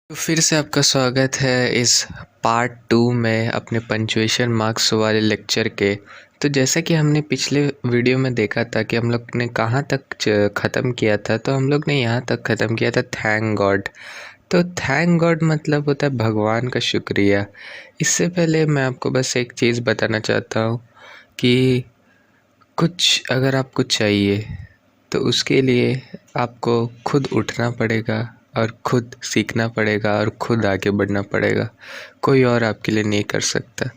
तो फिर से आपका स्वागत है इस पार्ट 2 में अपने पंक्चुएशन मार्क्स वाले लेक्चर के। तो जैसा कि हमने पिछले वीडियो में देखा था कि हम लोग ने कहाँ तक ख़त्म किया था, तो हम लोग ने यहाँ तक ख़त्म किया था थैंक गॉड। तो थैंक गॉड मतलब होता है भगवान का शुक्रिया। इससे पहले मैं आपको बस एक चीज़ बताना चाहता हूँ कि कुछ अगर आपको चाहिए तो उसके लिए आपको खुद उठना पड़ेगा और खुद सीखना पड़ेगा और खुद आगे बढ़ना पड़ेगा। कोई और आपके लिए नहीं कर सकता।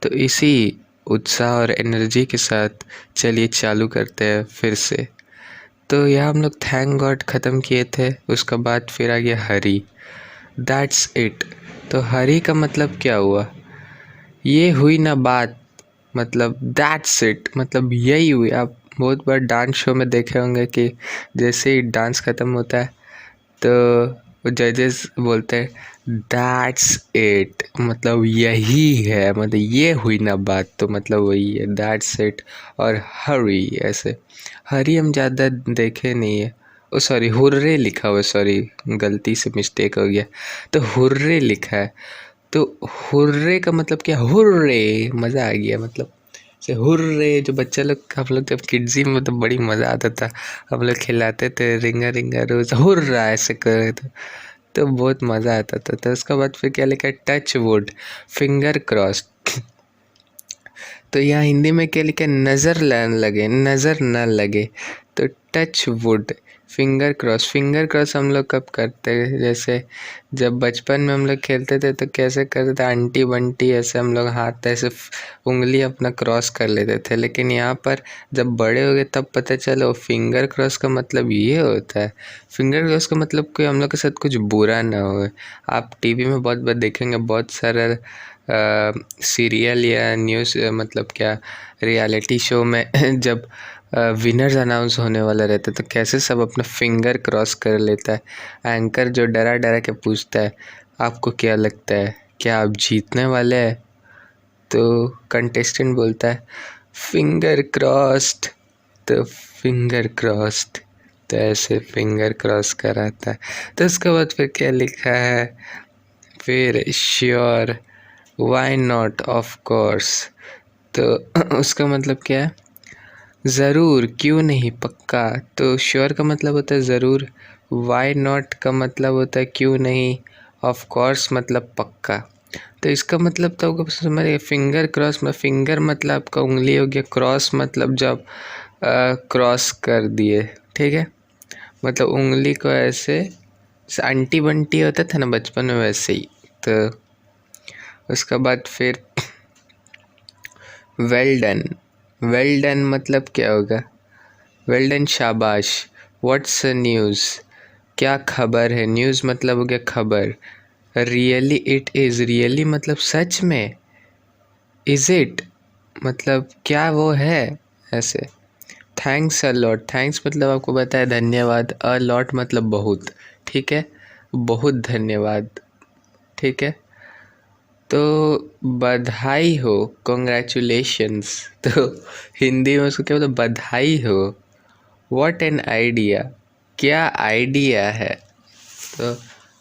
तो इसी उत्साह और एनर्जी के साथ चलिए चालू करते हैं फिर से। तो यहाँ हम लोग थैंक गॉड ख़त्म किए थे, उसका बाद फिर आ गया हरी। That's it. तो हरी का मतलब क्या हुआ? ये हुई ना बात, मतलब दैट्स इट, मतलब यही हुई। आप बहुत बार डांस शो में देखे होंगे कि जैसे ही डांस ख़त्म होता है तो जजेस बोलते हैं दैट्स इट, मतलब यही है, मतलब ये हुई ना बात, तो मतलब वही है दैट्स इट। और हरी, ऐसे हरी हम ज़्यादा देखे नहीं है। ओ सॉरी, हुर्रे लिखा हुआ, सॉरी गलती से मिस्टेक हो गया, तो हुर्रे लिखा है। तो हुर्रे का मतलब क्या? हुर्रे, मज़ा आ गया, मतलब से हुर्रे। जो बच्चा लोग, हम लोग जब किड्जी में तो बड़ी मज़ा आता था, हम लोग खिलाते थे रिंगा रिंगा रोज हुर्रा ऐसे करे तो बहुत मज़ा आता था। तो उसके बाद फिर क्या लिखा है? Touch wood, finger cross. तो यहाँ हिंदी में क्या लिखा है? नज़र न लगे, नज़र न लगे। तो touch wood, finger cross. Finger cross हम लोग कब करते हैं? जैसे जब बचपन में हम लोग खेलते थे तो कैसे करते थे? आंटी बंटी ऐसे हम लोग हाथ ऐसे उंगली अपना क्रॉस कर लेते थे। लेकिन यहाँ पर जब बड़े हो गए तब पता चला वो फिंगर क्रॉस का मतलब ये होता है। फिंगर क्रॉस का मतलब कोई हम लोग के साथ कुछ बुरा ना हो। आप टीवी में बहुत बार देखेंगे, बहुत सारा सीरियल या न्यूज़, मतलब क्या, रियलिटी शो में जब विनर्स अनाउंस होने वाला रहता है तो कैसे सब अपना फिंगर क्रॉस कर लेता है। एंकर जो डरा डरा के पूछता है आपको क्या लगता है, क्या आप जीतने वाले हैं? तो कंटेस्टेंट बोलता है फिंगर क्रॉस्ड। तो फिंगर क्रॉस्ड, तो ऐसे फिंगर क्रॉस कराता है। तो उसके बाद फिर क्या लिखा है? फिर sure, why not, of course. तो उसका मतलब क्या है? ज़रूर, क्यों नहीं, पक्का। तो श्योर का मतलब होता है ज़रूर, वाई नॉट का मतलब होता है क्यों नहीं, ऑफ कोर्स मतलब पक्का। तो इसका मतलब तो आपको समझ, फिंगर क्रॉस में फिंगर मतलब आपका उंगली हो गया, क्रॉस मतलब जब क्रॉस कर दिए, ठीक है, मतलब उंगली को ऐसे आंटी बंटी होता था ना बचपन में, वैसे ही। तो उसका बाद फिर वेल डन। वेल डन मतलब क्या होगा? वेल डन, शाबाश। व्हाट्स न्यूज़, क्या खबर है? न्यूज़ मतलब हो गया खबर। रियली इट इज़, रियली मतलब सच में। इज़ इट मतलब क्या वो है, ऐसे। थैंक्स अ लॉट, थैंक्स मतलब आपको बताया धन्यवाद, अ लॉट मतलब बहुत, ठीक है, बहुत धन्यवाद, ठीक है। तो बधाई हो, कॉन्ग्रेचुलेशंस। तो हिंदी में उसको क्या बोलते? बधाई हो। व्हाट एन आइडिया, क्या आइडिया है। तो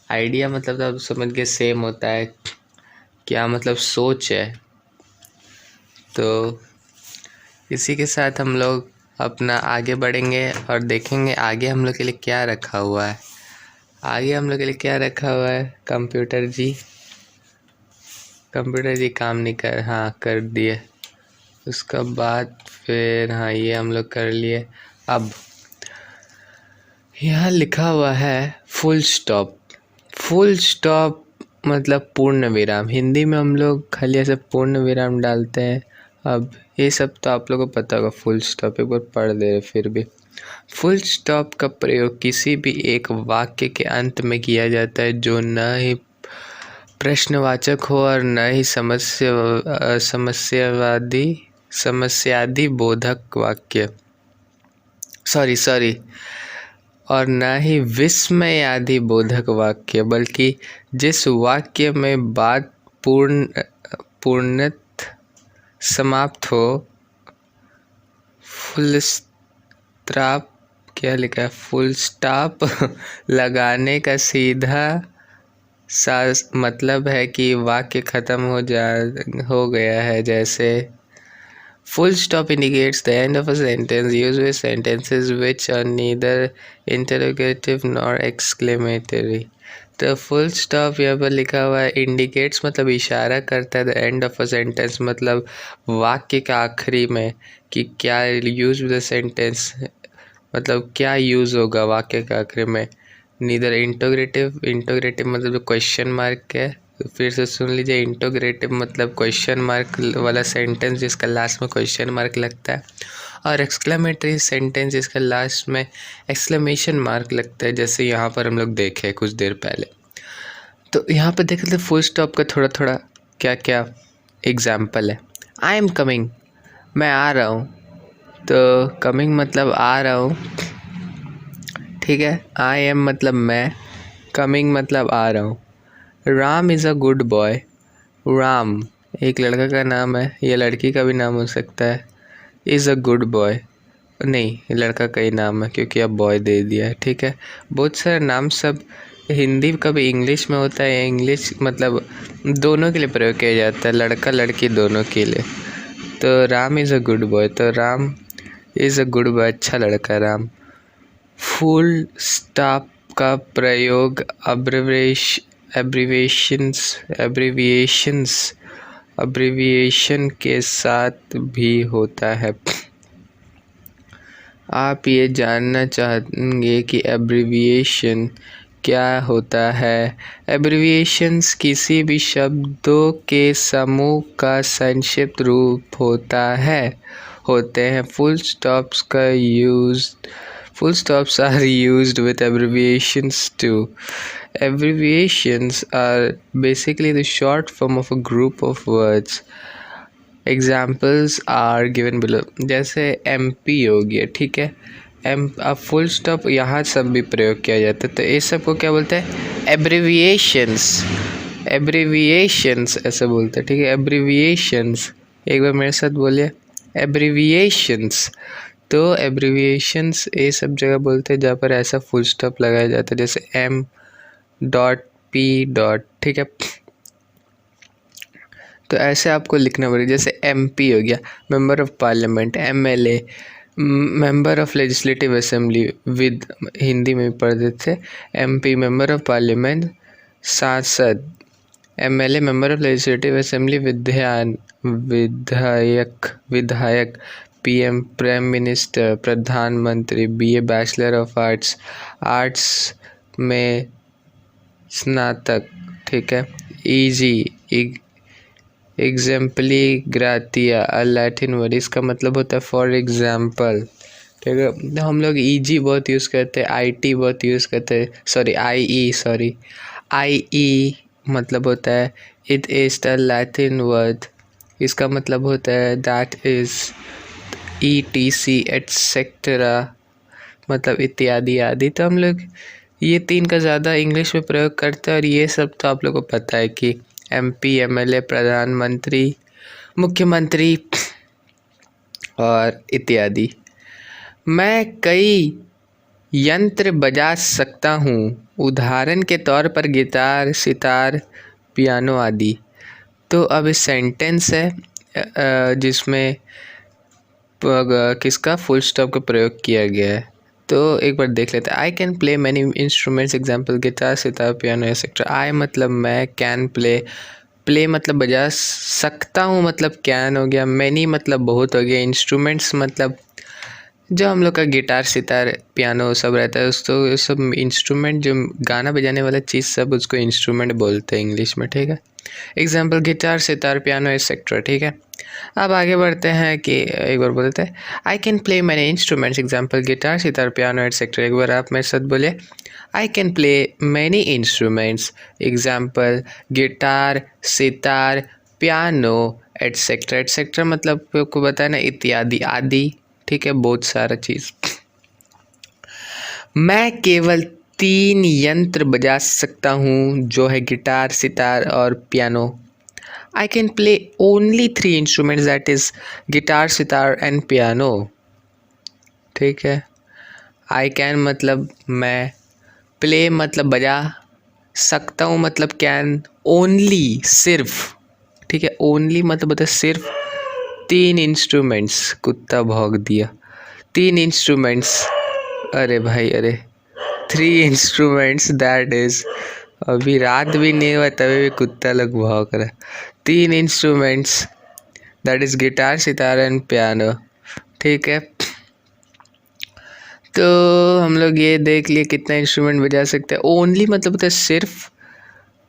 आइडिया मतलब तो आप समझ के सेम होता है, क्या मतलब सोच है। तो इसी के साथ हम लोग अपना आगे बढ़ेंगे और देखेंगे आगे हम लोग के लिए क्या रखा हुआ है। आगे हम लोग के लिए क्या रखा हुआ है? कंप्यूटर जी, कंप्यूटर जी काम नहीं कर, हाँ कर दिए। उसका बाद फिर हाँ ये हम लोग कर लिए। अब यहाँ लिखा हुआ है फुल स्टॉप। फुल स्टॉप मतलब पूर्ण विराम। हिंदी में हम लोग खाली ऐसे पूर्ण विराम डालते हैं। अब ये सब तो आप लोगों को पता होगा, फुल स्टॉप एक बार पढ़ दे रहे फिर भी। फुल स्टॉप का प्रयोग किसी भी एक वाक्य के अंत में किया जाता है जो न ही प्रश्नवाचक हो और न ही समस्यादि बोधक वाक्य, सॉरी, और न ही विस्मय आदि बोधक वाक्य, बल्कि जिस वाक्य में बात पूर्णत समाप्त हो। फुल स्टॉप, क्या लिखा है? फुल स्टॉप लगाने का सीधा मतलब है कि वाक्य ख़त्म हो गया है। जैसे full stop indicates the end of a sentence used with sentences which are neither interrogative nor exclamatory। तो फुल स्टॉप यहाँ पर लिखा हुआ है, इंडिकेट्स मतलब इशारा करता है, the end of a sentence मतलब वाक्य का आखिरी में कि क्या यूज द सेंटेंस मतलब क्या यूज़ होगा वाक्य के आखिरी में। नीदर इंटोग्रेटिव मतलब जो क्वेश्चन मार्क है, फिर से सुन लीजिए, इंटोग्रेटिव मतलब क्वेश्चन मार्क वाला सेंटेंस जिसका लास्ट में क्वेश्चन मार्क लगता है, और एक्सक्लेमेटरी सेंटेंस जिसका लास्ट में एक्सक्लेमेशन मार्क लगता है, जैसे यहाँ पर हम लोग देखे कुछ देर पहले। तो यहाँ पर देख लेते फुल स्टॉप का थोड़ा थोड़ा क्या क्या एग्जाम्पल है। आई एम कमिंग, मैं आ रहा हूँ, तो कमिंग मतलब आ रहा हूँ, ठीक है। आई एम मतलब मैं, कमिंग मतलब आ रहा हूँ। Ram is a good boy, Ram एक लड़का का नाम है या लड़की का भी नाम हो सकता है। इज़ अ गुड बॉय नहीं, लड़का का ही नाम है क्योंकि अब बॉय दे दिया है, ठीक है। बहुत सारे नाम सब हिंदी कभी इंग्लिश में होता है, इंग्लिश मतलब दोनों के लिए प्रयोग किया जाता है, लड़का लड़की दोनों के लिए। तो Ram is a good boy, तो Ram is a good boy, अच्छा लड़का राम। फुल स्टॉप का प्रयोग एब्रीविएशन के साथ भी होता है। आप ये जानना चाहेंगे कि एब्रीविएशन क्या होता है। एब्रीविएशंस किसी भी शब्दों के समूह का संक्षिप्त रूप होते हैं। Full stops are used with abbreviations too. Abbreviations are basically the short form of a group of words. Examples are given below। जैसे MP हो गया, ठीक है। अब फुल स्टॉप यहाँ सब भी प्रयोग किया जाता है, तो इस सब को क्या बोलते हैं, एब्रीविएशंस ऐसे बोलते हैं, ठीक है। एब्रीविएशंस, एक बार मेरे साथ बोलिए, एब्रीविएशंस। तो एब्रीविएशंस ये सब जगह बोलते हैं जहाँ पर ऐसा फुल स्टॉप लगाया जाता है, जैसे M.P. ठीक है। तो ऐसे आपको लिखना पड़ेगा, जैसे MP हो गया, member of parliament, MLA member of legislative assembly, with Hindi में पढ़ देते, MP मेंबर ऑफ पार्लियामेंट, सांसद, MLA member of legislative assembly, विधायक, PM प्राइम मिनिस्टर, प्रधानमंत्री, BA बैचलर ऑफ आर्ट्स में स्नातक, ठीक है। EG एग्जाम्पली ग्रातिया, लैटिन वर्ड, इसका मतलब होता है फॉर एग्जाम्पल, ठीक है। तो हम लोग EG बहुत यूज़ करते हैं, IT बहुत यूज़ करते हैं, IE मतलब होता है it is the Latin word, इसका मतलब होता है दैट इज़, ETC एटसेट्रा मतलब इत्यादि आदि। तो हम लोग ये तीन का ज़्यादा इंग्लिश में प्रयोग करते हैं, और ये सब तो आप लोगों को पता है कि MP, MLA, प्रधानमंत्री, मुख्यमंत्री और इत्यादि। मैं कई यंत्र बजा सकता हूँ, उदाहरण के तौर पर गिटार, सितार, पियानो आदि। तो अब इस सेंटेंस है जिसमें किसका फुल स्टॉप का प्रयोग किया गया है, तो एक बार देख लेते हैं। I can play many instruments, example guitar, sitar, piano etcetera. I मतलब मैं, कैन प्ले मतलब बजा सकता हूँ मतलब कैन हो गया, मैनी मतलब बहुत हो गया, इंस्ट्रूमेंट्स मतलब जो हम लोग का गिटार, सितार, पियानो सब रहता है, उसको सब इंस्ट्रूमेंट, जो गाना बजाने वाला चीज़ सब उसको इंस्ट्रूमेंट बोलते हैं इंग्लिश में, ठीक है। Example guitar, sitar, piano etcetera, ठीक है। अब आगे बढ़ते हैं कि एक बार बोलते हैं, I can play many instruments, example guitar, sitar, piano etcetera. एक बार आप मेरे साथ बोले, आई can play many instruments, example guitar, sitar, piano etcetera. Etcetera मतलब आपको बताया ना, इत्यादि आदि, ठीक है, बहुत सारा चीज़। मैं केवल 3 यंत्र बजा सकता हूँ, जो है गिटार, सितार और piano. I can play only 3 instruments, that is guitar, sitar and piano, ठीक है। I can मतलब मैं, play मतलब बजा, सकता हूँ मतलब कैन, ओनली सिर्फ, ठीक है, ओनली मतलब होता है सिर्फ। 3 इंस्ट्रूमेंट्स, कुत्ता भौंक दिया। 3 इंस्ट्रूमेंट्स, अरे भाई अरे, 3 इंस्ट्रूमेंट्स दैट इज, अभी रात भी नहीं हुआ तभी भी कुत्ता लोग भौंक रहा है। 3 instruments that is guitar, sitar and piano, ठीक है। तो हम लोग ये देख लिए कितना इंस्ट्रूमेंट बजा सकते हैं। ओनली मतलब होता है सिर्फ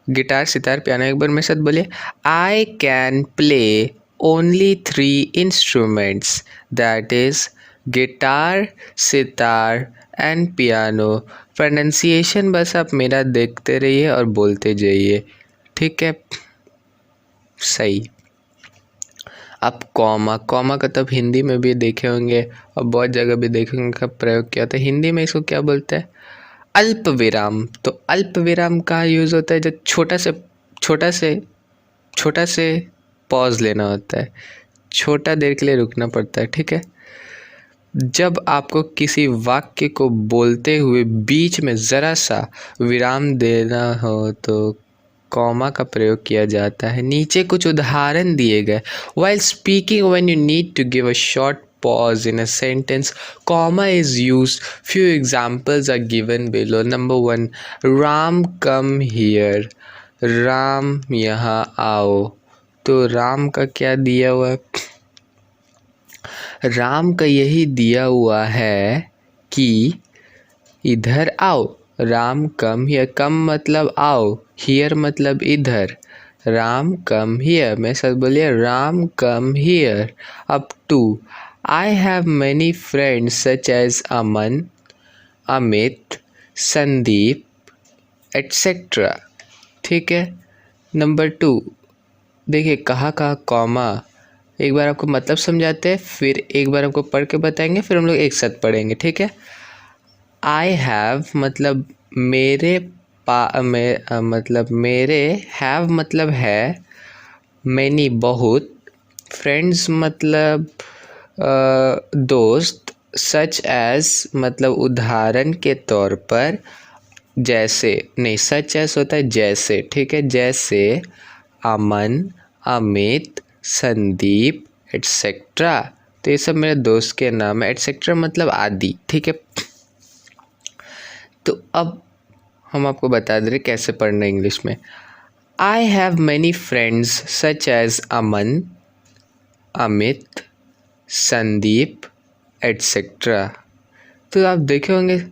गिटार, सितार, पियानो। एक बार मेरे साथ बोलिए, आई can play only 3 instruments that is guitar, sitar and piano. Pronunciation बस आप मेरा देखते रहिए और बोलते जाइए, ठीक है। सही। अब कॉमा, कॉमा का तब हिंदी में भी देखे होंगे और बहुत जगह भी देखे होंगे का प्रयोग किया होता है। हिंदी में इसको क्या बोलते हैं? अल्प विराम। तो अल्प विराम का यूज़ होता है जब छोटा से पॉज लेना होता है, छोटा देर के लिए रुकना पड़ता है, ठीक है। जब आपको किसी वाक्य को बोलते हुए बीच में ज़रा सा विराम देना हो तो कॉमा का प्रयोग किया जाता है। नीचे कुछ उदाहरण दिए गए। While speaking, when you need to give a short pause in a sentence, comma is used. Few examples are given below. Number 1, Ram come here. Ram यहाँ आओ। तो राम का क्या दिया हुआ है? राम का यही दिया हुआ है कि इधर आओ। राम कम हियर, कम मतलब आओ, हियर मतलब इधर। राम कम हियर, मैं सब बोलिए राम कम हियर। अब 2, I have many friends such as Aman, Amit, Sandeep et cetera, ठीक है। नंबर 2, देखिए कहाँ कॉमा, एक बार आपको मतलब समझाते हैं, फिर एक बार आपको पढ़ के बताएंगे, फिर हम लोग एक साथ पढ़ेंगे, ठीक है। आई हैव मतलब मेरे मतलब मेरे, हैव मतलब है, मैनी बहुत, फ्रेंड्स मतलब दोस्त, सच एज मतलब उदाहरण के तौर पर, जैसे नहीं, सच एज होता है जैसे, ठीक है, जैसे अमन, अमित, संदीप एट्सेट्रा। तो ये सब मेरे दोस्त के नाम है। एट्सेट्रा मतलब आदि, ठीक है। तो अब हम आपको बता दे रहे कैसे पढ़ना इंग्लिश में। I have many friends such as Aman, Amit, Sandeep et cetera. तो आप देखे होंगे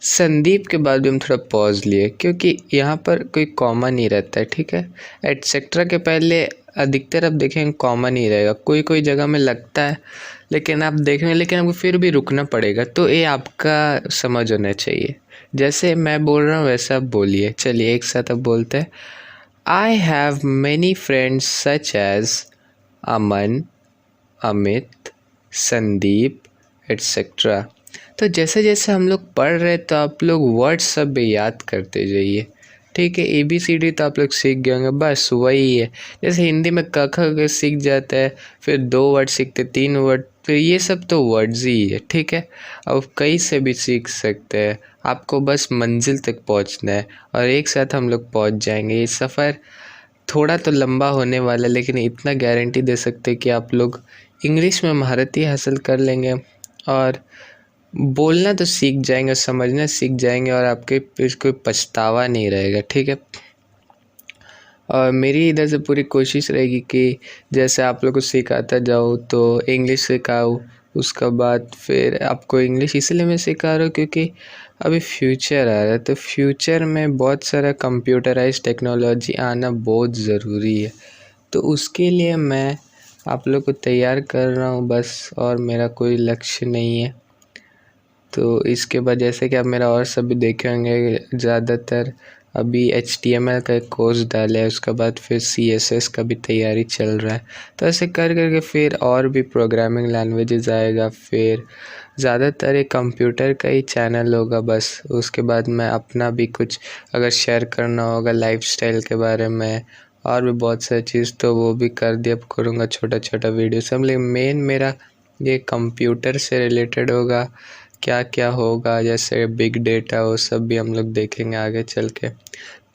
संदीप के बाद भी हम थोड़ा पॉज लिए क्योंकि यहाँ पर कोई कॉमा नहीं रहता है, ठीक है। एट्सेट्रा के पहले अधिकतर आप देखेंगे कॉमा नहीं रहेगा, कोई कोई जगह में लगता है, लेकिन आप देखेंगे, लेकिन आपको फिर भी रुकना पड़ेगा। तो ये आपका समझ होना चाहिए, जैसे मैं बोल रहा हूँ वैसा आप बोलिए। चलिए एक साथ अब बोलते हैं। I have many friends such as Aman, Amit, Sandeep et cetera. तो जैसे जैसे हम लोग पढ़ रहे तो आप लोग वर्ड्स सब भी याद करते जाइए, ठीक है। ABCD तो आप लोग सीख गए होंगे, बस वही है। जैसे हिंदी में क ख ग सीख जाता है, फिर 2 वर्ड सीखते, 3 वर्ड, फिर ये सब तो वर्ड्स ही है, ठीक है। अब कहीं से भी सीख सकते हैं, आपको बस मंजिल तक पहुंचना है और एक साथ हम लोग पहुंच जाएंगे। ये सफ़र थोड़ा तो लंबा होने वाला है, लेकिन इतना गारंटी दे सकते हैं कि आप लोग इंग्लिश में महारत हासिल कर लेंगे और बोलना तो सीख जाएंगे, समझना सीख जाएंगे और आपके कोई पछतावा नहीं रहेगा, ठीक है। और मेरी इधर से पूरी कोशिश रहेगी कि जैसे आप लोग को सिखाता जाऊँ तो इंग्लिश सिखाऊँ, उसका बाद फिर आपको इंग्लिश इसलिए मैं सिखा रहा हूँ क्योंकि अभी फ्यूचर आ रहा है, तो फ्यूचर में बहुत सारा कंप्यूटराइज टेक्नोलॉजी आना बहुत ज़रूरी है। तो उसके लिए मैं आप लोग को तैयार कर रहा हूँ बस, और मेरा कोई लक्ष्य नहीं है। तो इसके बाद जैसे कि आप मेरा और सब भी देखे होंगे, ज़्यादातर अभी HTML का एक कोर्स डाला है, उसके बाद फिर CSS का भी तैयारी चल रहा है। तो ऐसे कर करके फिर और भी प्रोग्रामिंग लैंग्वेजेस आएगा, फिर ज़्यादातर एक कंप्यूटर का ही चैनल होगा बस। उसके बाद मैं अपना भी कुछ अगर शेयर करना होगा लाइफस्टाइल के बारे में और भी बहुत सारी चीज़, तो वो भी कर दिया करूँगा, छोटा छोटा वीडियो सब। लेकिन मेन मेरा ये कंप्यूटर से रिलेटेड होगा, क्या क्या होगा, जैसे बिग डेटा, वो सब भी हम लोग देखेंगे आगे चल के।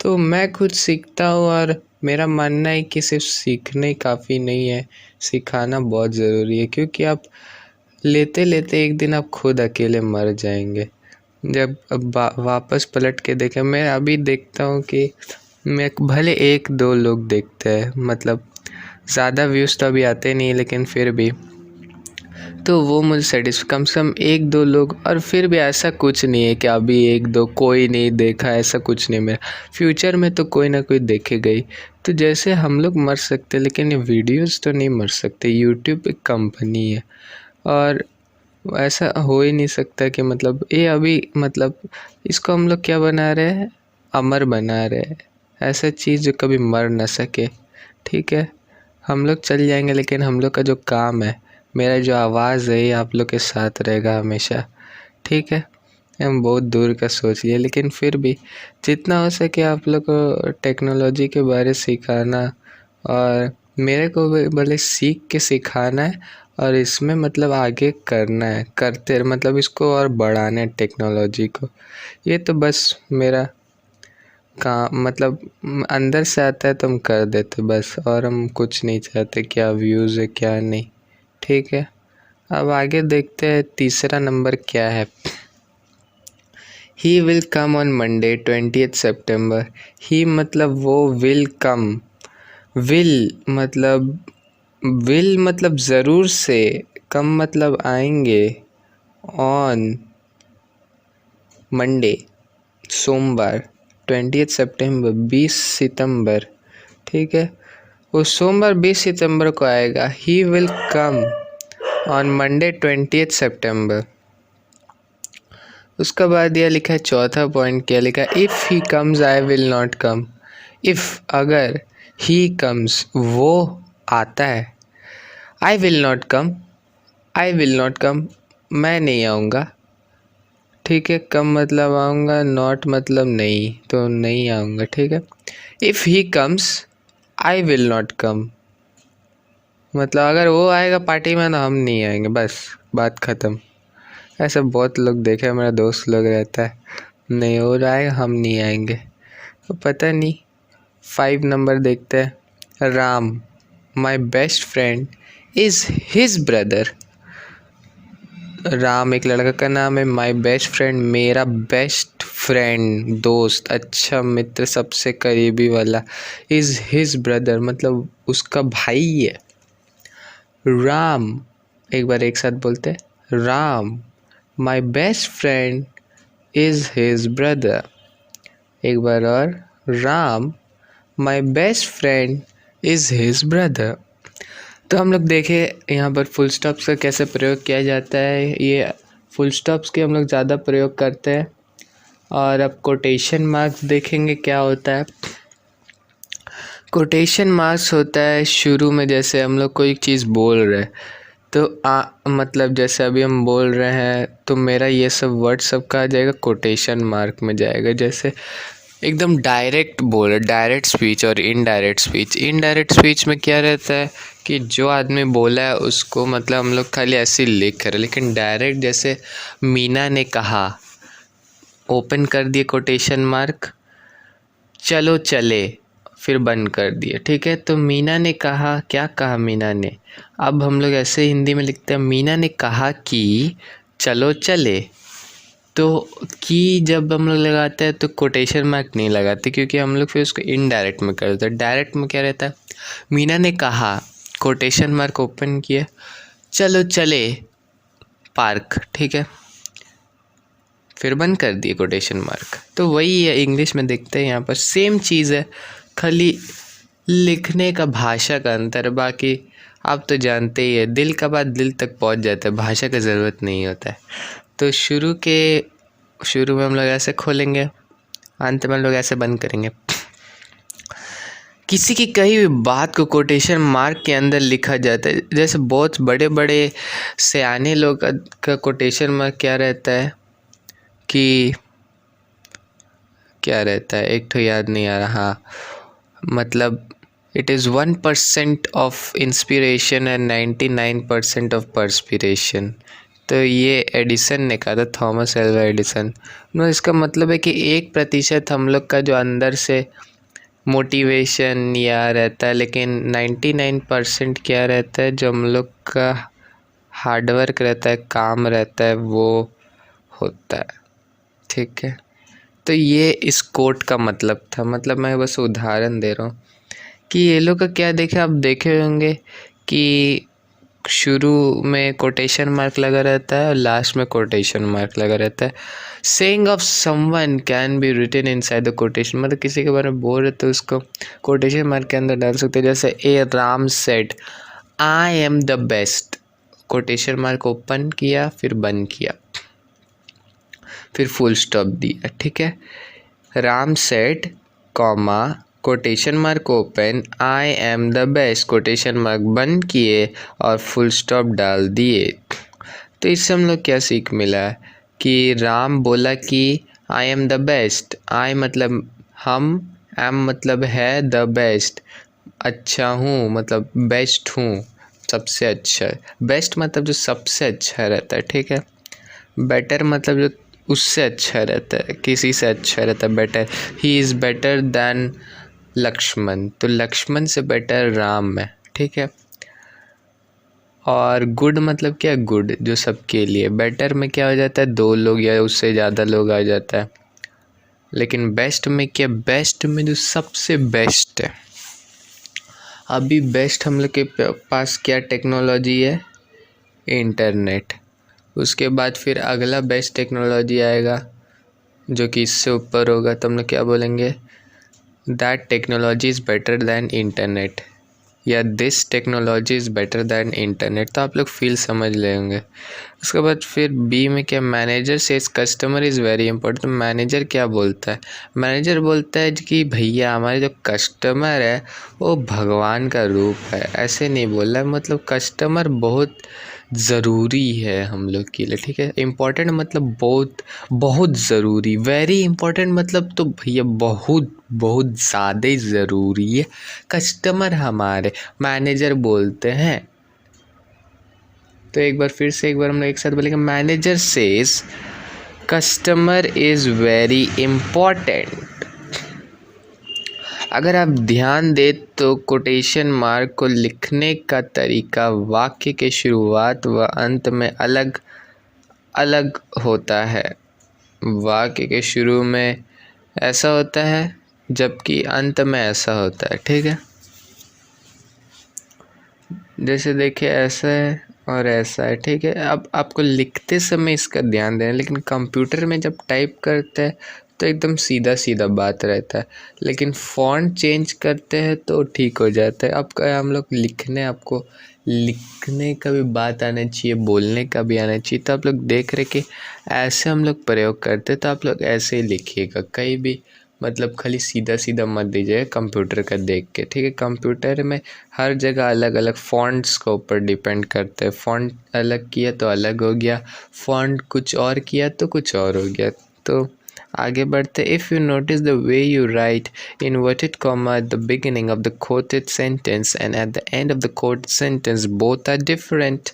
तो मैं खुद सीखता हूँ और मेरा मानना है कि सिर्फ सीखना ही काफ़ी नहीं है, सिखाना बहुत ज़रूरी है, क्योंकि आप लेते लेते एक दिन आप खुद अकेले मर जाएंगे। जब अब वापस पलट के देखें, मैं अभी देखता हूँ कि मैं भले एक दो लोग देखते हैं, मतलब ज़्यादा व्यूज़ तो अभी आते नहीं, लेकिन फिर भी तो वो मुझे कम से कम एक दो लोग, और फिर भी ऐसा कुछ नहीं है कि अभी एक दो कोई नहीं देखा, ऐसा कुछ नहीं। मेरा फ्यूचर में तो कोई ना कोई देखेगा ही। तो जैसे हम लोग मर सकते, लेकिन ये वीडियोस तो नहीं मर सकते। यूट्यूब एक कंपनी है और ऐसा हो ही नहीं सकता कि मतलब ये अभी मतलब इसको हम लोग क्या बना रहे हैं, अमर बना रहे हैं, ऐसा चीज़ जो कभी मर ना सके। ठीक है, हम लोग चल जाएंगे, लेकिन हम लोग का जो काम है, मेरा जो आवाज़ है, ये आप लोग के साथ रहेगा हमेशा। ठीक है, हम बहुत दूर का सोच लिए, लेकिन फिर भी जितना हो सके आप लोग को टेक्नोलॉजी के बारे सिखाना, और मेरे को भी भले सीख के सिखाना है, और इसमें मतलब आगे करना है, करते मतलब इसको और बढ़ाना है टेक्नोलॉजी को। ये तो बस मेरा काम मतलब अंदर से आता है तो हम कर देते बस, और हम कुछ नहीं चाहते क्या व्यूज़ है क्या नहीं। ठीक है, अब आगे देखते हैं तीसरा नंबर क्या है। He will come on Monday 20th September। ही मतलब वो, विल कम, विल मतलब ज़रूर से, कम मतलब आएंगे, ऑन मंडे सोमवार 20th September 20 सितंबर। ठीक है, वो सोमवार 20 सितंबर को आएगा। He will come on Monday 20th September। उसका बाद यह लिखा है, चौथा पॉइंट क्या लिखा है, if he comes I will not come. If अगर ही कम्स वो आता है, I will not come, I will not come मैं नहीं आऊँगा। ठीक है, कम मतलब आऊँगा, नॉट मतलब नहीं, तो नहीं आऊँगा। ठीक है, if he comes I will not come, मतलब अगर वो आएगा पार्टी में तो हम नहीं आएंगे, बस बात ख़त्म। ऐसा बहुत लोग देखे हैं, मेरा दोस्त लोग रहता है, नहीं हो रहा है हम नहीं आएंगे, तो पता नहीं। 5 नंबर देखते हैं, Ram my best friend is his brother. Ram एक लड़का का नाम है, माई बेस्ट फ्रेंड मेरा बेस्ट फ्रेंड, दोस्त, अच्छा मित्र, सबसे करीबी वाला, इज़ हिज ब्रदर मतलब उसका भाई है। राम, एक बार एक साथ बोलते हैं, Ram my best friend is his brother. एक बार और, Ram my best friend is his brother. तो हम लोग देखें यहाँ पर फुल स्टॉप्स का कैसे प्रयोग किया जाता है। ये फुल स्टॉप्स के हम लोग ज़्यादा प्रयोग करते हैं। और अब कोटेशन मार्क्स देखेंगे क्या होता है। कोटेशन मार्क्स होता है शुरू में, जैसे हम लोग कोई चीज़ बोल रहे हैं तो मतलब जैसे अभी हम बोल रहे हैं तो मेरा ये सब वर्ड सब का आ जाएगा कोटेशन मार्क में जाएगा। जैसे एकदम डायरेक्ट बोल, डायरेक्ट स्पीच और इनडायरेक्ट स्पीच। इनडायरेक्ट स्पीच में क्या रहता है कि जो आदमी बोला है उसको मतलब हम लोग खाली ऐसे ही लिख रहे, लेकिन डायरेक्ट जैसे मीना ने कहा, ओपन कर दिए कोटेशन मार्क, चलो चले, फिर बंद कर दिए। ठीक है, तो मीना ने कहा, क्या कहा मीना ने, अब हम लोग ऐसे हिंदी में लिखते हैं, मीना ने कहा कि चलो चले। तो कि जब हम लोग लगाते हैं तो कोटेशन मार्क नहीं लगाते, क्योंकि हम लोग फिर उसको इनडायरेक्ट में करते हैं। डायरेक्ट में क्या रहता है, मीना ने कहा, कोटेशन मार्क ओपन किया, चलो चले पार्क। ठीक है, फिर बंद कर दिए कोटेशन मार्क। तो वही है, इंग्लिश में देखते हैं यहाँ पर सेम चीज़ है, खाली लिखने का भाषा का अंतर। बाकी आप तो जानते ही है, दिल का बात दिल तक पहुँच जाता है, भाषा का ज़रूरत नहीं होता है। तो शुरू में हम लोग ऐसे खोलेंगे, अंत में हम लोग ऐसे बंद करेंगे। किसी की कही हुई बात को कोटेशन मार्क के अंदर लिखा जाता है। जैसे बहुत बड़े बड़े सयाने लोग का कोटेशन मार्क क्या रहता है कि क्या रहता है, एक तो याद नहीं आ रहा, मतलब it is 1% of inspiration and 99% of perspiration. तो ये एडिसन ने कहा था, थॉमस एल्वा एडिसन। नो, इसका मतलब है कि 1% हम लोग का जो अंदर से मोटिवेशन या रहता है, लेकिन 99% क्या रहता है, जो हम लोग का हार्डवर्क रहता है, काम रहता है, वो होता है। ठीक है, तो ये इस कोट का मतलब था। मतलब मैं बस उदाहरण दे रहा हूँ कि ये लोग का क्या देखे, आप देखे होंगे कि शुरू में कोटेशन मार्क लगा रहता है और लास्ट में कोटेशन मार्क लगा रहता है। Saying of someone can be written inside the quotation, मतलब किसी के बारे में बोल रहे तो उसको कोटेशन मार्क के अंदर डाल सकते हैं। जैसे ए Ram said I am the best, quotation mark open किया, फिर बंद किया, फिर फुल स्टॉप दिया। ठीक है, Ram said comma quotation mark open I am the best, quotation mark बंद किए और फुल स्टॉप डाल दिए। तो इससे हम लोग क्या सीख मिला है कि राम बोला कि आई एम द बेस्ट, आई मतलब हम, एम मतलब है, द बेस्ट अच्छा हूँ, मतलब बेस्ट हूँ, सबसे अच्छा। बेस्ट मतलब जो सबसे अच्छा रहता है। ठीक है, बेटर मतलब जो उससे अच्छा रहता है, किसी से अच्छा रहता है, better. He is better than Lakshman, तो लक्ष्मण से बेटर राम है। ठीक है, और गुड मतलब क्या, गुड जो सबके लिए। बेटर में क्या हो जाता है, 2 लोग या उससे ज़्यादा लोग आ जाता है। लेकिन बेस्ट में क्या, बेस्ट में जो सबसे बेस्ट है। अभी बेस्ट हम लोग के पास क्या टेक्नोलॉजी है, इंटरनेट। उसके बाद फिर अगला बेस्ट टेक्नोलॉजी आएगा जो कि इससे ऊपर होगा, तो हम लोग क्या बोलेंगे, that technology is better than internet, या this technology is better than internet. तो आप लोग फील समझ लेंगे। उसके बाद फिर बी में क्या, manager says customer is very important. तो मैनेजर क्या बोलता है, मैनेजर बोलता है कि भैया हमारे जो कस्टमर है वो भगवान का रूप है। ऐसे नहीं बोल रहा है, मतलब कस्टमर बहुत ज़रूरी है हम लोग के लिए। ठीक है, इम्पॉर्टेंट मतलब बहुत बहुत ज़रूरी, वेरी इम्पॉर्टेंट मतलब तो भैया बहुत बहुत ज़्यादा ही ज़रूरी है कस्टमर हमारे, मैनेजर बोलते हैं। तो एक बार फिर से, एक बार हम लोग एक साथ बोलेंगे, manager says customer is very important. अगर आप ध्यान दें तो कोटेशन मार्क को लिखने का तरीका वाक्य के शुरुआत व अंत में अलग अलग होता है। वाक्य के शुरू में ऐसा होता है जबकि अंत में ऐसा होता है। ठीक है, जैसे देखिए ऐसा है और ऐसा है। ठीक है, अब आपको लिखते समय इसका ध्यान देना, लेकिन कंप्यूटर में जब टाइप करते हैं तो एकदम सीधा सीधा बात रहता है, लेकिन फ़ॉन्ट चेंज करते हैं तो ठीक हो जाता है। अब हम लोग लिखने, आपको लिखने का भी बात आना चाहिए, बोलने का भी आना चाहिए। तो आप लोग देख रहे कि ऐसे हम लोग प्रयोग करते, तो आप लोग ऐसे ही लिखिएगा, कहीं भी मतलब खाली सीधा सीधा मत दीजिए कंप्यूटर का देख के। ठीक है, कंप्यूटर में हर जगह अलग अलग फ़ॉन्ट्स के ऊपर डिपेंड करते हैं। फ़ॉन्ट अलग किया तो अलग हो गया, फ़ॉन्ट कुछ और किया तो कुछ और हो गया। तो आगे बढ़ते, if you notice the way you write inverted comma at the beginning of the quoted sentence and at the end of the quoted sentence both are different.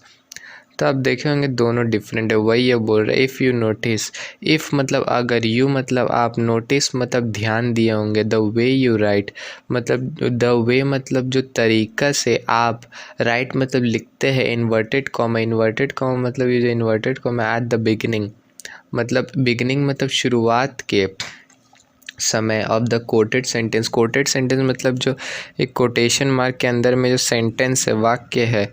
तो आप देखे होंगे दोनों डिफरेंट है। वही ये बोल रहे, इफ़ यू नोटिस, इफ़ मतलब अगर, यू मतलब आप, नोटिस मतलब ध्यान दिए होंगे, द वे यू राइट मतलब द वे मतलब जो तरीका से आप, राइट मतलब लिखते हैं, इन्वर्टेड कॉमा, इन्वर्टेड कॉमा मतलब ये जो inverted comma at the beginning मतलब बिगिनिंग मतलब शुरुआत के समय of the quoted sentence. Coated sentence मतलब जो एक कोटेशन मार्क के अंदर में जो सेंटेंस है, वाक्य है।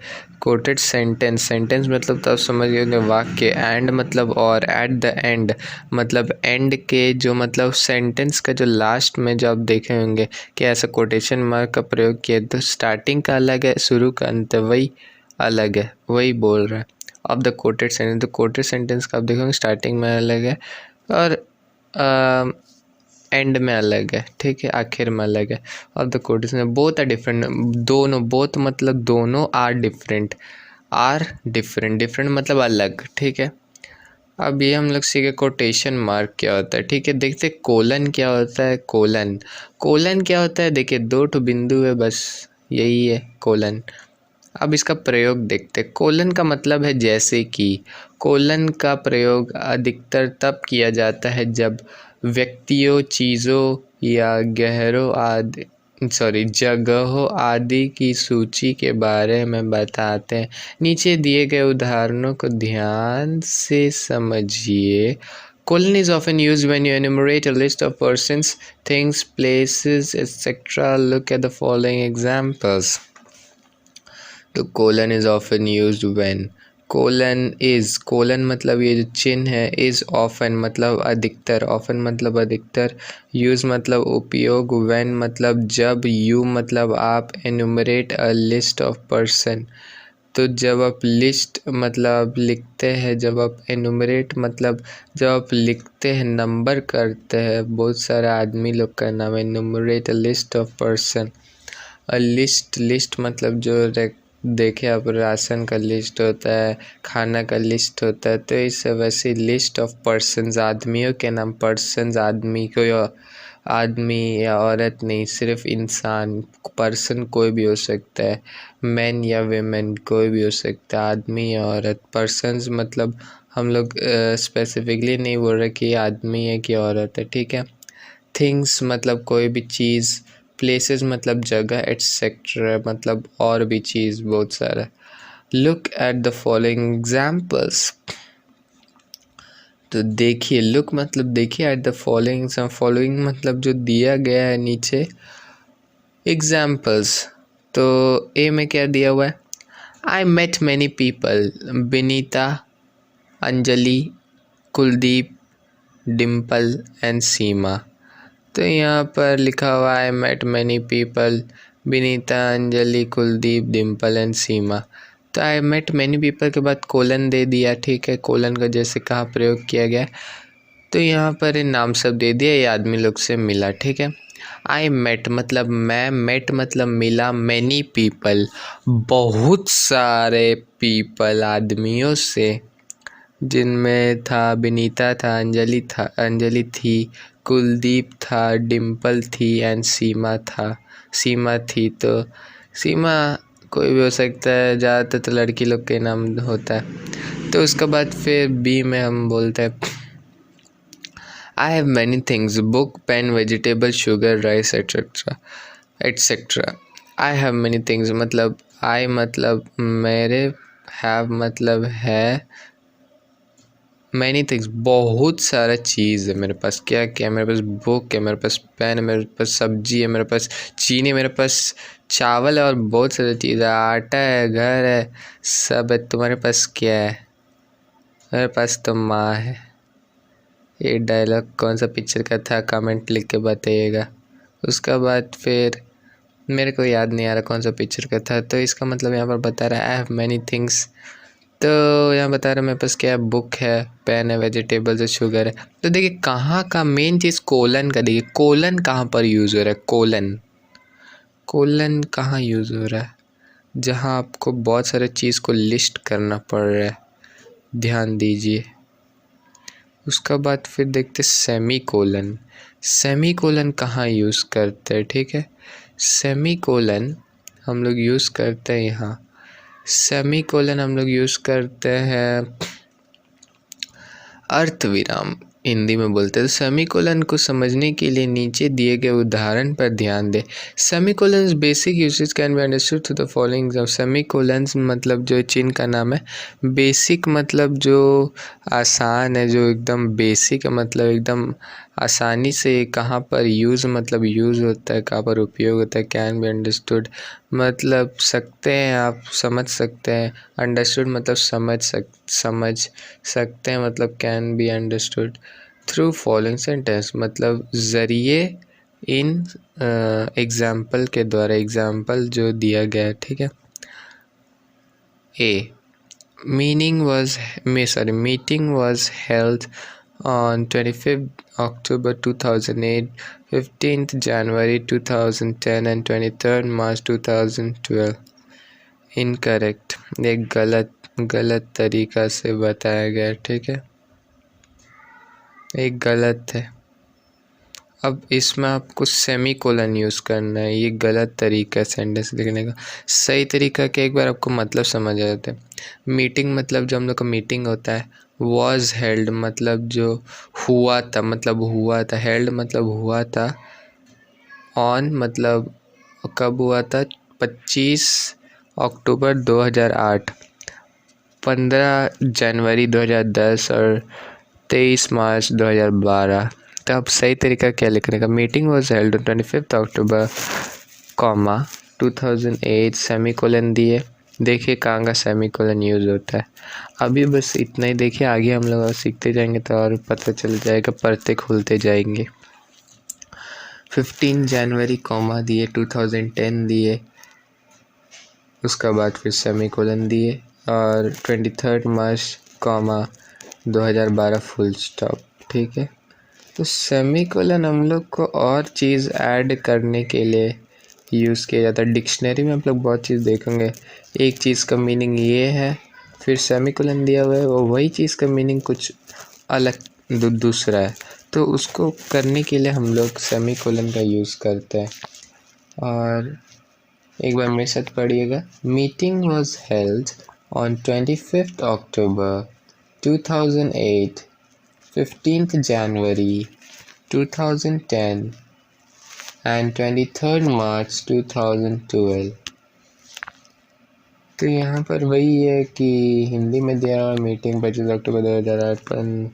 कोटेड सेंटेंस, सेंटेंस मतलब तो आप समझ गए वाक्य। एंड मतलब और, एट द एंड मतलब एंड के जो मतलब सेंटेंस का जो लास्ट में जो आप देखे होंगे कि ऐसा कोटेशन मार्क का प्रयोग किया, तो स्टार्टिंग का अलग है, शुरू का अंत वही अलग है, वही बोल रहा है। ऑफ द कोटेड सेंटेंस, तो कोटेड सेंटेंस का आप देखोगे स्टार्टिंग में अलग है और एंड में अलग है। ठीक है, आखिर में अलग है। और the quotation both are different, दोनों, बोथ मतलब दोनों, are different, are different, different मतलब अलग। ठीक है, अब ये हम लोग सीखे कोटेशन मार्क क्या होता है। ठीक है, देखते कोलन क्या होता है। कोलन क्या होता है, देखिए 2 बिंदु है, बस यही है कोलन। अब इसका प्रयोग देखते हैं। कोलन का मतलब है जैसे कि। कोलन का प्रयोग अधिकतर तब किया जाता है जब व्यक्तियों, चीज़ों या जगहों आदि की सूची के बारे में बताते हैं। नीचे दिए गए उदाहरणों को ध्यान से समझिए। Colon is often used when you enumerate a list of persons, things, places, etc. Look at the following examples. तो colon is often used when. Colon मतलब ये जो चिन्ह है, इज ऑफन मतलब अधिकतर, ऑफन मतलब अधिकतर, यूज मतलब उपयोग, व्हेन मतलब जब, यू मतलब आप, enumerate a list of person तो जब आप लिस्ट मतलब लिखते हैं, जब आप एनुमरेट मतलब जब आप लिखते हैं, नंबर करते हैं बहुत सारे आदमी लोग का नाम, enumerate a list of person. List मतलब जो देखे आप, राशन का लिस्ट होता है, खाना का लिस्ट होता है, तो इस वैसे लिस्ट ऑफ पर्सन्स, आदमियों के नाम। पर्सन्स आदमी को, आदमी या औरत नहीं, सिर्फ इंसान। पर्सन कोई भी हो सकता है, मैन या वेमेन कोई भी हो सकता है, आदमी या औरत। पर्सन्स मतलब हम लोग स्पेसिफिकली नहीं बोल रहे कि आदमी है कि औरत है, ठीक है। थिंग्स मतलब कोई भी चीज़, प्लेसेस मतलब जगह, एटसेट्रा मतलब और भी चीज़ बहुत सारा। Look at the following examples. तो देखिए, लुक मतलब देखिए, एट द फॉलोइंग मतलब जो दिया गया है नीचे एग्जाम्पल्स। तो ए में क्या दिया हुआ है? I met many people, Binita, Anjali, Kuldeep, Dimple and Seema. तो यहाँ पर लिखा हुआ है met many people, Binita, Anjali, Kuldeep, Dimple and Seema. तो आई मेट मैनी पीपल के बाद कोलन दे दिया, ठीक है। कोलन का जैसे कहाँ प्रयोग किया गया, तो यहाँ पर नाम सब दे दिया, ये आदमी लोग से मिला, ठीक है। आई मेट मतलब मैं, मेट मतलब मिला, मैनी पीपल बहुत सारे पीपल आदमियों से, जिनमें था बिनीता था, अंजलि थी, कुलदीप था, डिम्पल थी एंड सीमा थी। तो सीमा कोई भी हो सकता है, ज़्यादातर तो लड़की लोग के नाम होता है। तो उसके बाद फिर बी में हम बोलते हैं I have many things, book, pen, vegetable, sugar, rice et cetera et cetera. I have many things मतलब आई मतलब मेरे, हैव मतलब है, मैनी थिंग्स बहुत सारा चीज़ है मेरे पास। क्या क्या मेरे पास? बुक है, मेरे पास पेन है, मेरे पास सब्जी है, मेरे पास चीनी है, मेरे पास चावल है और बहुत सारी चीज़ है, आटा है, घर है, सब है। तुम्हारे पास क्या है? मेरे पास तो माँ है। ये डायलॉग कौन सा पिक्चर का था, कमेंट लिख के बताइएगा। उसका बाद फिर मेरे को याद नहीं आ रहा कौन सा पिक्चर का था। तो इसका मतलब यहाँ पर बता रहा है आई हैव मैनी थिंग्स। तो यहाँ बता रहा है मेरे पास क्या है, बुक है, पेन है, वेजिटेबल्स है, शुगर है। तो देखिए कहाँ का मेन चीज़ कोलन का, देखिए कोलन कहाँ पर यूज़ हो रहा है। कोलन कहाँ यूज़ हो रहा है? जहाँ आपको बहुत सारे चीज़ को लिस्ट करना पड़ रहा है, ध्यान दीजिए। उसका बाद फिर देखते सेमी कोलन कहाँ यूज़ करते हैं, ठीक है। सेमी कोलन हम लोग यूज़ करते हैं यहाँ, सेमी कोलन हम लोग यूज़ करते हैं अर्थ विराम, हिंदी में बोलते हैं। तो सेमीकोलन को समझने के लिए नीचे दिए गए उदाहरण पर ध्यान दें। Semicolons basic usage can be understood through the following. Semicolons मतलब जो चिन्ह का नाम है, बेसिक मतलब जो आसान है, जो एकदम बेसिक है, मतलब एकदम आसानी से कहाँ पर यूज़ मतलब यूज़ होता है, कहाँ पर उपयोग होता है। कैन बी अंडरस्टूड मतलब सकते हैं, आप समझ सकते हैं। अंडरस्टूड मतलब समझ सकते हैं, मतलब can be understood through following sentence मतलब ज़रिए इन एग्जाम्पल के द्वारा, एग्जाम्पल जो दिया गया है, ठीक है। A meeting was held on 25th October 2008, 15th January 2010 and 23rd March 2012। Incorrect, एक गलत तरीका से बताया गया, ठीक है, एक गलत है। अब इसमें आपको सेमी कोलन यूज़ करना है, ये गलत तरीका है सेंटेंस लिखने का। सही तरीका क्या, एक बार आपको मतलब समझ आ जाता है। मीटिंग मतलब जो हम लोग का मीटिंग होता है, वॉज हेल्ड मतलब जो हुआ था, मतलब हुआ था, हेल्ड मतलब हुआ था, ऑन मतलब कब हुआ था, 25 अक्टूबर 2008, 15 जनवरी 2010 और 23 मार्च 2012। तो अब सही तरीका क्या लिखने का, meeting was held on 25 October 2008 semi colon दिए। देखिए कहाँ का सेमी कोलन यूज़ होता है। अभी बस इतना ही, देखिए आगे हम लोग सीखते जाएंगे तो और पता चल जाएगा, परते खुलते जाएंगे। 15 जनवरी कॉमा दिए, 2010 दिए, उसका बाद फिर सेमी कोलन दिए, और 23 मार्च कॉमा 2012 फुल स्टॉप। ठीक है, तो सेमी कोलन हम लोग को और चीज़ ऐड करने के लिए यूज़ किया जाता है। डिक्शनरी में आप लोग बहुत चीज़ देखेंगे, एक चीज़ का मीनिंग ये है, फिर सेमी कोलन दिया हुआ है, वो वही चीज़ का मीनिंग कुछ अलग दूसरा है, तो उसको करने के लिए हम लोग सेमी कोलन का यूज़ करते हैं। और एक बार मेरे साथ पढ़िएगा, meeting was held on 25 October 2008, 15th January 2010 and 23rd March 2012। तो यहाँ पर वही है कि हिंदी में दिया हुआ मीटिंग 25 अक्टूबर 2008,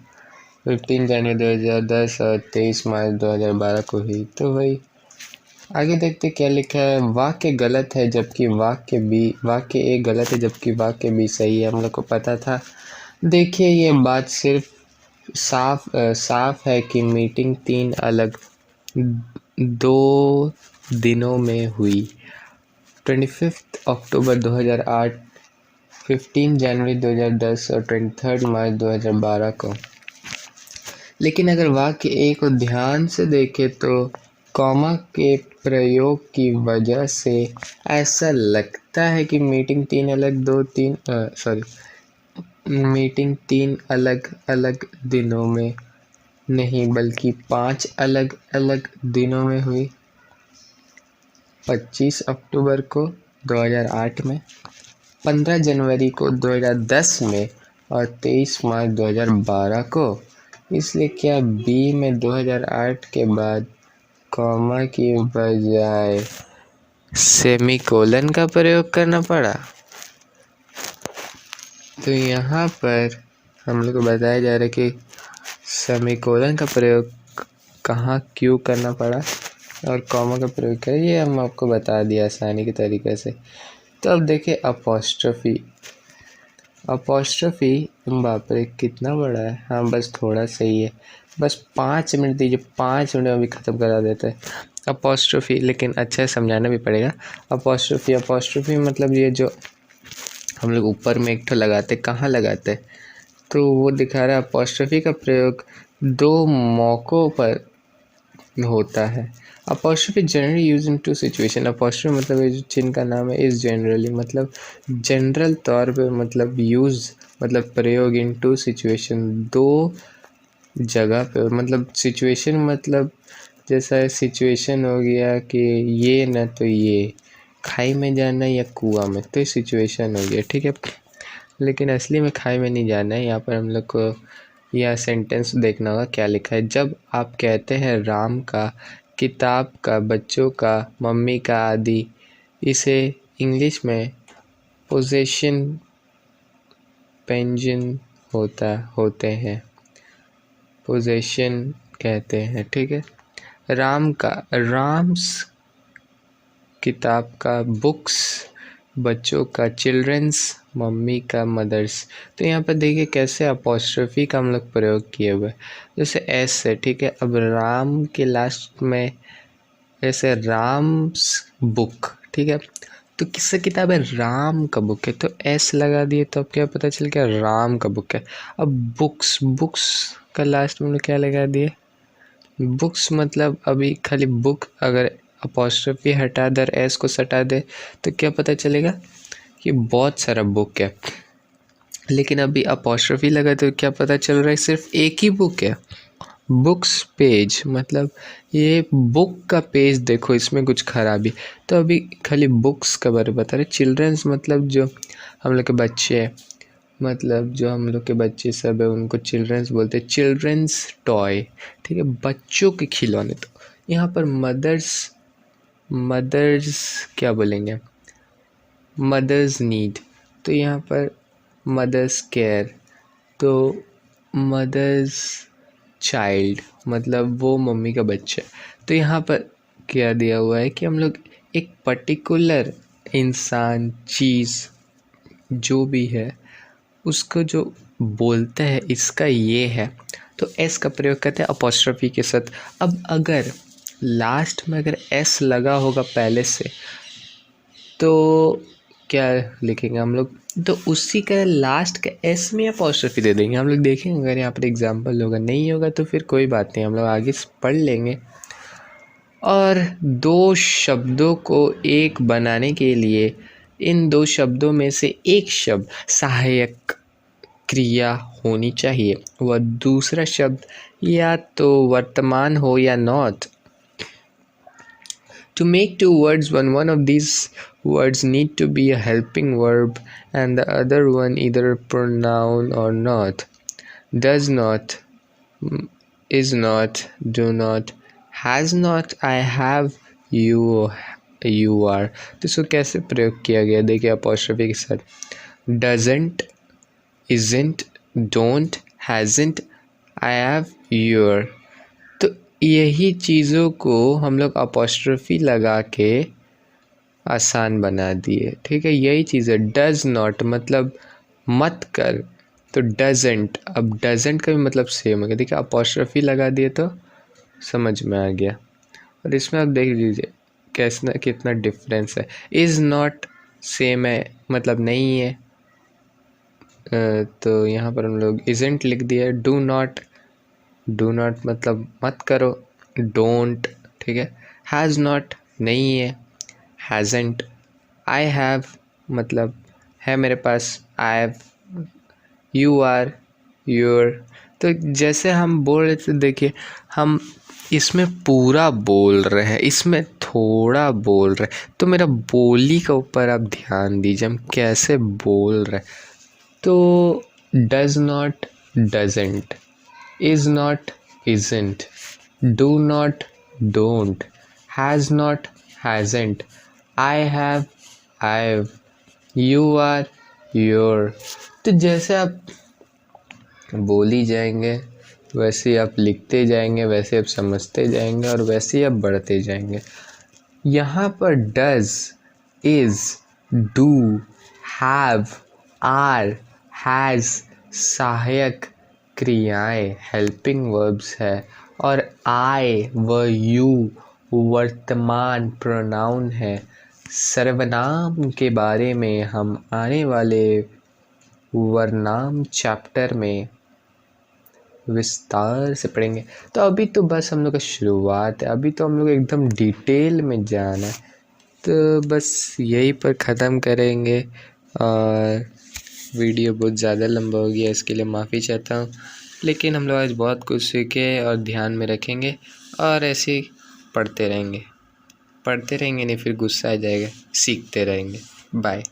15 जनवरी 2010 और 23 मार्च 2012 को ही। तो वही आगे देखते क्या लिखा है। वाक्य गलत है जबकि वाक्य ए गलत है जबकि वाक्य बी सही है, हम लोग को पता था। देखिए ये बात सिर्फ साफ है कि मीटिंग 3 अलग 2 दिनों में हुई, 25 अक्टूबर 2008, 15 जनवरी 2010 और 23 मार्च 2012 को। लेकिन अगर वाक्य ए को ध्यान से देखें तो कॉमा के प्रयोग की वजह से ऐसा लगता है कि मीटिंग 3 अलग अलग दिनों में नहीं बल्कि 5 अलग अलग दिनों में हुई। 25 अक्टूबर को 2008 में, 15 जनवरी को 2010 में और 23 मार्च 2012 को। इसलिए क्या बी में 2008 के बाद कॉमा की बजाय सेमीकोलन का प्रयोग करना पड़ा। तो यहाँ पर हम लोग को बताया जा रहा है कि सेमीकोलन का प्रयोग कहाँ क्यों करना पड़ा और कॉमा का प्रयोग क्या, ये हम आपको बता दिया आसानी के तरीके से। तो अब देखिए अपोस्ट्रोफी बाप रे कितना बड़ा है। हाँ बस थोड़ा सही है, बस 5 मिनट दीजिए, 5 मिनट में भी ख़त्म करा देते हैं अपोस्ट्रोफी, लेकिन अच्छा समझाना भी पड़ेगा। अपोस्ट्रोफी मतलब ये जो हम लोग ऊपर में एक ठो लगाते, कहाँ लगाते, तो वो दिखा रहा है। अपोस्ट्रोफी का प्रयोग 2 मौक़ों पर होता है। Apostrophe generally use in 2 situation. Apostrophe मतलब चिन्ह का नाम है, इस जनरली मतलब जनरल तौर पे, मतलब यूज़ मतलब प्रयोग इन 2 सिचुएशन, 2 जगह पे, मतलब सिचुएशन मतलब जैसा सिचुएशन हो गया कि ये न तो ये खाई में जाना या कुआं में, तो सिचुएशन हो गया। ठीक है, लेकिन असली में खाई में नहीं जाना है। यहाँ पर हम लोग को यह सेंटेंस देखना होगा क्या लिखा है। जब आप कहते हैं राम का, किताब का, बच्चों का, मम्मी का आदि, इसे इंग्लिश में पोजेशन पेंजन होते हैं, पोजेशन कहते हैं। ठीक है, राम्स, किताब का, बुक्स, बच्चों का, चिल्ड्रंस, मम्मी का, मदर्स। तो यहाँ पर देखिए कैसे अपोस्ट्रोफी का हम लोग प्रयोग किए हुए, जैसे एस से। ठीक है, अब राम के लास्ट में जैसे राम्स बुक। ठीक है, तो किसका किताब है, राम का बुक है, तो एस लगा दिए, तो अब क्या पता चल गया, राम का बुक है। अब बुक्स का लास्ट में क्या लगा दिए, बुक्स, मतलब अभी खाली बुक, अगर अपोस्ट्रोफी हटा दे, एस को सटा दे, तो क्या पता चलेगा कि बहुत सारा बुक है। लेकिन अभी अपोस्ट्रोफी लगा तो क्या पता चल रहा है, सिर्फ एक ही बुक है, बुक्स पेज मतलब ये बुक का पेज देखो इसमें कुछ खराबी। तो अभी खाली बुक्स का बारे में बता रहे। चिल्ड्रंस मतलब जो हम लोग के बच्चे हैं, मतलब जो हम लोग के बच्चे सब है उनको चिल्ड्रंस बोलते हैं। चिल्ड्रंस टॉय, ठीक है, बच्चों के खिलौने। तो यहाँ पर मदर्स क्या बोलेंगे, मदर्स नीड, तो यहाँ पर मदर्स केयर, तो मदर्स चाइल्ड मतलब वो मम्मी का बच्चा। तो यहाँ पर क्या दिया हुआ है कि हम लोग एक पर्टिकुलर इंसान, चीज़ जो भी है उसको जो बोलते हैं इसका ये है, तो एस का प्रयोग करते हैं अपॉस्ट्रोफी के साथ। अब अगर लास्ट में अगर एस लगा होगा पहले से तो क्या लिखेंगे हम लोग, तो उसी का लास्ट का एस में अपॉस्ट्रोफी दे देंगे हम लोग। देखेंगे अगर यहाँ पर एग्जाम्पल होगा, नहीं होगा तो फिर कोई बात नहीं, हम लोग आगे पढ़ लेंगे। और दो शब्दों को एक बनाने के लिए इन दो शब्दों में से एक शब्द सहायक क्रिया होनी चाहिए, वह दूसरा शब्द या तो वर्तमान हो या not. To make two words, one of these words need to be a helping verb and the other one either a pronoun or not. Does not, is not, do not, has not, I have, you are। तो इसको कैसे प्रयोग किया गया देखिए apostrophe के साथ। doesn't, isn't, don't, hasn't, I have, your। तो यही चीज़ों को हम लोग अपॉस्ट्रोफी लगा के आसान बना दिए, ठीक है। यही चीज़ है। डज़ नॉट मतलब मत कर, तो डजेंट, अब डजेंट का भी मतलब सेम हो गया, देखिए अपॉस्ट्रोफी लगा दिए तो समझ में आ गया। और इसमें आप देख लीजिए कैसा कितना डिफरेंस है। इज़ नॉट सेम है मतलब नहीं है, तो यहाँ पर हम लोग इजेंट लिख दिया। डू नॉट मतलब मत करो, डोंट, ठीक है। हैज़ नॉट नहीं है, हैज़ेंट। आई हैव मतलब है मेरे पास, I have. You are, your. तो जैसे हम बोल रहे थे देखिए, हम इसमें पूरा बोल रहे हैं, इसमें थोड़ा बोल रहे हैं, तो मेरा बोली के ऊपर आप ध्यान दीजिए हम कैसे बोल रहे हैं। तो does not, doesn't, is not, isn't, do not, don't, has not, hasn't, I have, I've, you are, your। तो जैसे आप बोल ही जाएंगे वैसे ही आप लिखते जाएंगे, वैसे आप समझते जाएंगे और वैसे ही आप बढ़ते जाएंगे। यहाँ पर does, is, do, have, are, has सहायक क्रियाएं हेल्पिंग वर्ब्स है, और आई व यू वर्तमान प्रोनाउन है। सर्वनाम के बारे में हम आने वाले वर्नाम चैप्टर में विस्तार से पढ़ेंगे। तो अभी तो बस हम लोग का शुरुआत है, अभी तो हम लोग एकदम डिटेल में जाना है, तो बस यहीं पर ख़त्म करेंगे। और वीडियो बहुत ज़्यादा लंबा हो गया, इसके लिए माफ़ी चाहता हूँ, लेकिन हम लोग आज बहुत कुछ सीखे और ध्यान में रखेंगे और ऐसे ही पढ़ते रहेंगे नहीं फिर गुस्सा आ जाएगा, सीखते रहेंगे। बाय।